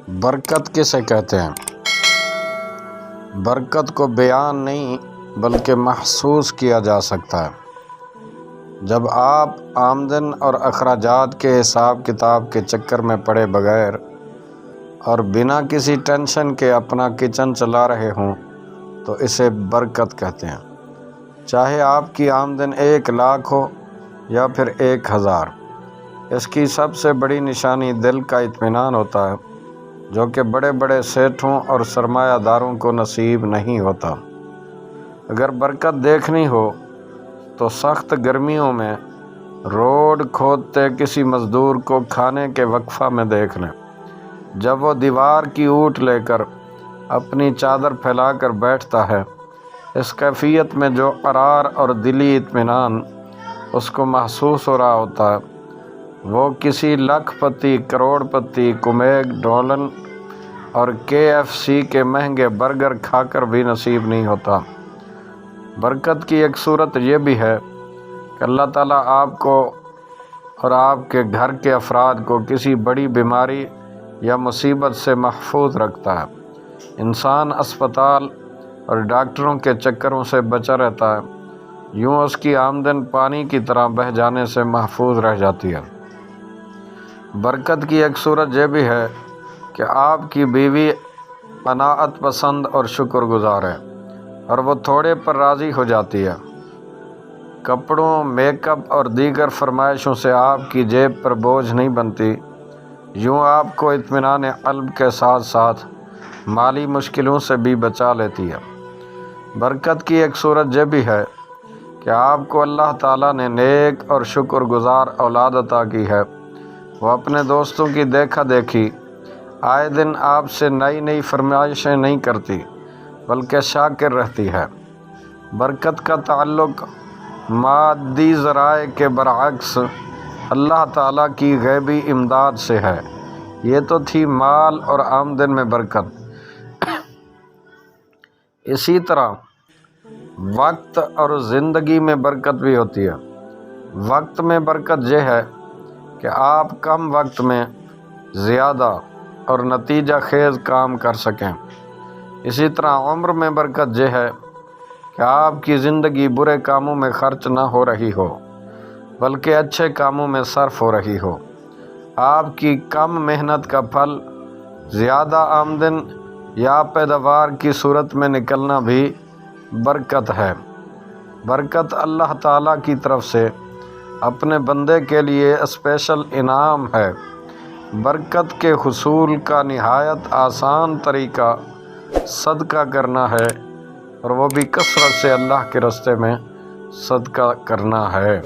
برکت کسے کہتے ہیں؟ برکت کو بیان نہیں بلکہ محسوس کیا جا سکتا ہے۔ جب آپ آمدن اور اخراجات کے حساب کتاب کے چکر میں پڑے بغیر اور بنا کسی ٹینشن کے اپنا کچن چلا رہے ہوں تو اسے برکت کہتے ہیں۔ چاہے آپ کی آمدن 1,00,000 ہو یا پھر 1,000، اس کی سب سے بڑی نشانی دل کا اطمینان ہوتا ہے، جو کہ بڑے بڑے سیٹھوں اور سرمایہ داروں کو نصیب نہیں ہوتا۔ اگر برکت دیکھنی ہو تو سخت گرمیوں میں روڈ کھودتے کسی مزدور کو کھانے کے وقفہ میں دیکھ لیں۔ جب وہ دیوار کی اوٹ لے کر اپنی چادر پھیلا کر بیٹھتا ہے، اس کیفیت میں جو قرار اور دلی اطمینان اس کو محسوس ہو رہا ہوتا ہے، وہ کسی لاکھ پتی، کروڑ پتی کو میک ڈونلڈ اور KFC کے مہنگے برگر کھا کر بھی نصیب نہیں ہوتا۔ برکت کی ایک صورت یہ بھی ہے کہ اللہ تعالیٰ آپ کو اور آپ کے گھر کے افراد کو کسی بڑی بیماری یا مصیبت سے محفوظ رکھتا ہے۔ انسان اسپتال اور ڈاکٹروں کے چکروں سے بچا رہتا ہے، یوں اس کی آمدن پانی کی طرح بہہ جانے سے محفوظ رہ جاتی ہے۔ برکت کی ایک صورت یہ بھی ہے کہ آپ کی بیوی قناعت پسند اور شکر گزار ہے اور وہ تھوڑے پر راضی ہو جاتی ہے۔ کپڑوں، میک اپ اور دیگر فرمائشوں سے آپ کی جیب پر بوجھ نہیں بنتی، یوں آپ کو اطمینان قلب کے ساتھ ساتھ مالی مشکلوں سے بھی بچا لیتی ہے۔ برکت کی ایک صورت یہ بھی ہے کہ آپ کو اللہ تعالیٰ نے نیک اور شکر گزار اولاد عطا کی ہے۔ وہ اپنے دوستوں کی دیکھا دیکھی آئے دن آپ سے نئی نئی فرمائشیں نہیں کرتی بلکہ شاکر رہتی ہے۔ برکت کا تعلق مادی ذرائع کے برعکس اللہ تعالیٰ کی غیبی امداد سے ہے۔ یہ تو تھی مال اور آمدن میں برکت۔ اسی طرح وقت اور زندگی میں برکت بھی ہوتی ہے۔ وقت میں برکت یہ ہے کہ آپ کم وقت میں زیادہ اور نتیجہ خیز کام کر سکیں۔ اسی طرح عمر میں برکت یہ ہے کہ آپ کی زندگی برے کاموں میں خرچ نہ ہو رہی ہو بلکہ اچھے کاموں میں صرف ہو رہی ہو۔ آپ کی کم محنت کا پھل زیادہ آمدن یا پیداوار کی صورت میں نکلنا بھی برکت ہے۔ برکت اللہ تعالیٰ کی طرف سے اپنے بندے کے لیے اسپیشل انعام ہے۔ برکت کے حصول کا نہایت آسان طریقہ صدقہ کرنا ہے، اور وہ بھی کثرت سے اللہ کے راستے میں صدقہ کرنا ہے۔